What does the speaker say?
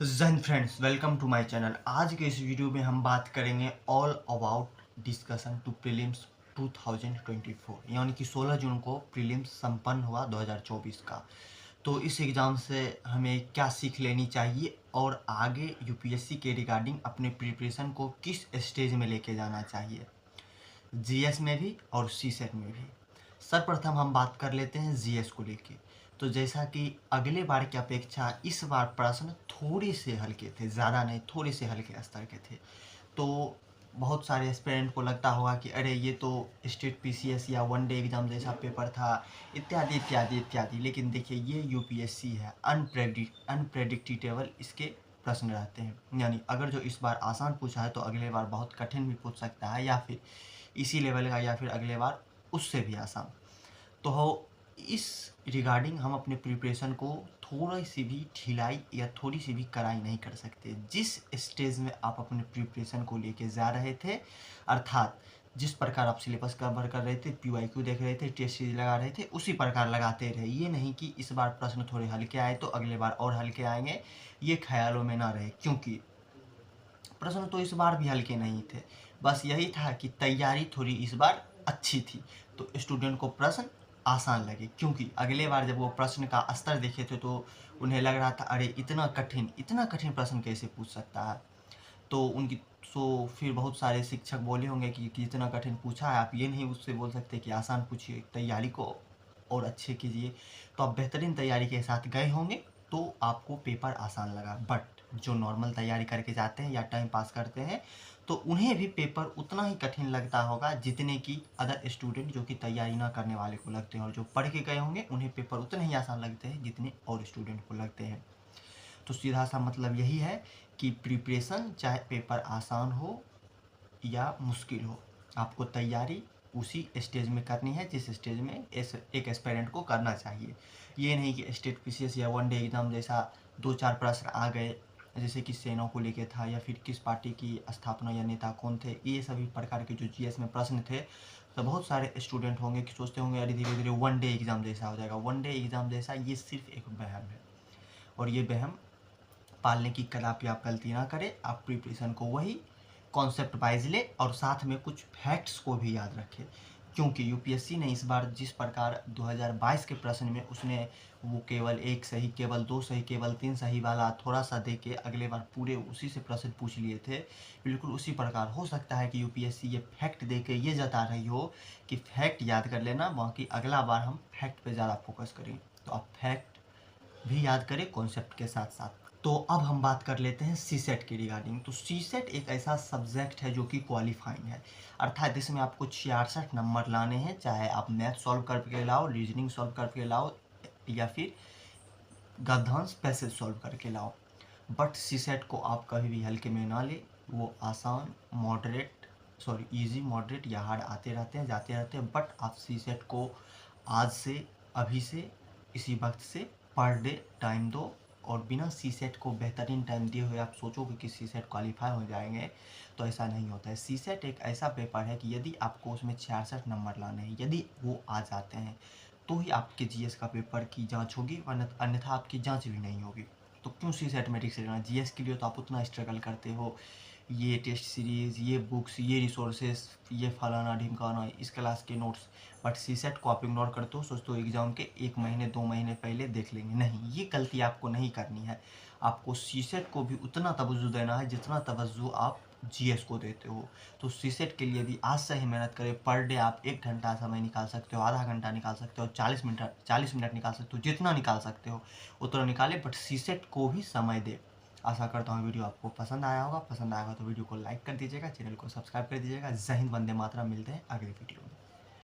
Jain friends, welcome to my channel. आज के इस वीडियो में हम बात करेंगे all about discussion to prelims 2024, यानी कि 16 जून को प्रीलिम्स संपन्न हुआ 2024 का। तो इस एग्ज़ाम से हमें क्या सीख लेनी चाहिए और आगे यूपीएससी के रिगार्डिंग अपने प्रिपरेशन को किस स्टेज में लेके जाना चाहिए, जीएस में भी और सीसेट में भी। सर्वप्रथम हम बात कर लेते हैं जीएस को लेके। तो जैसा कि अगले बार की अपेक्षा इस बार प्रश्न थोड़े से हल्के थे, ज़्यादा नहीं, थोड़े से हल्के स्तर के थे। तो बहुत सारे एस्पिरेंट को लगता होगा कि अरे ये तो स्टेट पीसीएस या वन डे एग्ज़ाम जैसा पेपर था, इत्यादि इत्यादि इत्यादि। लेकिन देखिए, ये यूपीएससी है, अनप्रेडिक्टेबल इसके प्रश्न रहते हैं। यानी अगर जो इस बार आसान पूछा है तो अगले बार बहुत कठिन भी पूछ सकता है, या फिर इसी लेवल का, या फिर अगले बार उससे भी आसान। तो इस रिगार्डिंग हम अपने प्रिपरेशन को थोड़ी सी भी ढिलाई या थोड़ी सी भी कड़ाई नहीं कर सकते। जिस स्टेज में आप अपने प्रिपरेशन को लेके जा रहे थे, अर्थात जिस प्रकार आप सिलेबस कवर कर रहे थे, पीवाईक्यू देख रहे थे, टेस्ट सीरीज लगा रहे थे, उसी प्रकार लगाते रहे। ये नहीं कि इस बार प्रश्न थोड़े हल्के आए तो अगले बार और हल्के आएंगे, ये ख्यालों में ना रहे। क्योंकि प्रश्न तो इस बार भी हल्के नहीं थे, बस यही था कि तैयारी थोड़ी इस बार अच्छी थी तो स्टूडेंट को प्रश्न आसान लगे। क्योंकि अगले बार जब वो प्रश्न का स्तर देखे थे तो उन्हें लग रहा था अरे इतना कठिन प्रश्न कैसे पूछ सकता है। तो उनकी फिर बहुत सारे शिक्षक बोले होंगे कि इतना कठिन पूछा है, आप ये नहीं उससे बोल सकते कि आसान पूछिए, तैयारी को और अच्छे कीजिए। तो आप बेहतरीन तैयारी के साथ गए होंगे तो आपको पेपर आसान लगा। बट जो नॉर्मल तैयारी करके जाते हैं या टाइम पास करते हैं तो उन्हें भी पेपर उतना ही कठिन लगता होगा जितने कि अदर स्टूडेंट जो कि तैयारी ना करने वाले को लगते हैं। और जो पढ़ के गए होंगे उन्हें पेपर उतने ही आसान लगते हैं जितने और स्टूडेंट को लगते हैं। तो सीधा सा मतलब यही है कि प्रिपरेशन, चाहे पेपर आसान हो या मुश्किल हो, आपको तैयारी उसी स्टेज में करनी है जिस स्टेज में एक एस्पिरेंट को करना चाहिए। ये नहीं कि स्टेट पीसीएस या वन डे एग्ज़ाम जैसा दो चार प्रश्न आ गए, जैसे कि सेना को लेके था, या फिर किस पार्टी की स्थापना या नेता कौन थे, ये सभी प्रकार के जो जीएस में प्रश्न थे। तो बहुत सारे स्टूडेंट होंगे कि सोचते होंगे अरे धीरे धीरे वन डे एग्ज़ाम जैसा हो जाएगा। वन डे एग्ज़ाम जैसा ये सिर्फ एक वहम है, और ये वहम पालने की कदापि आप गलती ना करें। आप प्रिपरेशन को वही कॉन्सेप्ट वाइज ले और साथ में कुछ फैक्ट्स को भी याद रखें। क्योंकि यूपीएससी ने इस बार जिस प्रकार 2022 के प्रश्न में उसने वो केवल एक सही, केवल दो सही, केवल तीन सही वाला थोड़ा सा दे के अगले बार पूरे उसी से प्रश्न पूछ लिए थे, बिल्कुल उसी प्रकार हो सकता है कि यूपीएससी ये फैक्ट दे के ये जता रही हो कि फैक्ट याद कर लेना, बाकी अगला बार हम फैक्ट पे ज़्यादा फोकस करें। तो आप फैक्ट भी याद करें कॉन्सेप्ट के साथ साथ। तो अब हम बात कर लेते हैं सीसेट के रिगार्डिंग। तो सीसेट एक ऐसा सब्जेक्ट है जो कि क्वालिफाइंग है, अर्थात इसमें आपको 66 नंबर लाने हैं, चाहे आप मैथ सॉल्व करके लाओ, रीजनिंग सॉल्व करके लाओ, या फिर गद्यांश पैसेज सॉल्व करके लाओ। बट सीसेट को आप कभी भी हल्के में ना ले, वो आसान, इजी, मॉडरेट या हार्ड आते रहते हैं, जाते रहते हैं। बट आप सीसेट को आज से, अभी से, इसी वक्त से पर डे टाइम दो। और बिना सीसेट को बेहतरीन टाइम दिए हुए आप सोचोगे कि सीसेट क्वालिफाई हो जाएंगे, तो ऐसा नहीं होता है। सीसेट एक ऐसा पेपर है कि यदि आपको उसमें 66 नंबर लाने हैं, यदि वो आ जाते हैं तो ही आपके जीएस का पेपर की जांच होगी, वरना अन्यथा आपकी जांच भी नहीं होगी। तो क्यों सीसेट में रिस्क लेना? जीएस के लिए तो आप उतना स्ट्रगल करते हो, ये टेस्ट सीरीज़, ये बुक्स, ये रिसोर्सेस, ये फलाना ढिमकाना, इस क्लास के नोट्स। बट सीसेट को आप इग्नोर करते हो, सोचते हो एग्ज़ाम के एक महीने 2 महीने पहले देख लेंगे। नहीं, ये गलती आपको नहीं करनी है। आपको सीसेट को भी उतना तवज्जो देना है जितना तवज्जो आप जीएस को देते हो। तो सीसेट के लिए भी आज से ही मेहनत करें। पर डे आप 1 घंटा समय निकाल सकते हो, आधा घंटा निकाल सकते हो, 40 मिनट निकाल सकते हो, जितना निकाल सकते हो उतना निकालें, बट सीसेट को भी समय दे। आशा करता हूँ वीडियो आपको पसंद आया होगा। पसंद आएगा तो वीडियो को लाइक कर दीजिएगा, चैनल को सब्सक्राइब कर दीजिएगा। जय हिंद, वंदे मातरम। मिलते हैं अगले वीडियो में।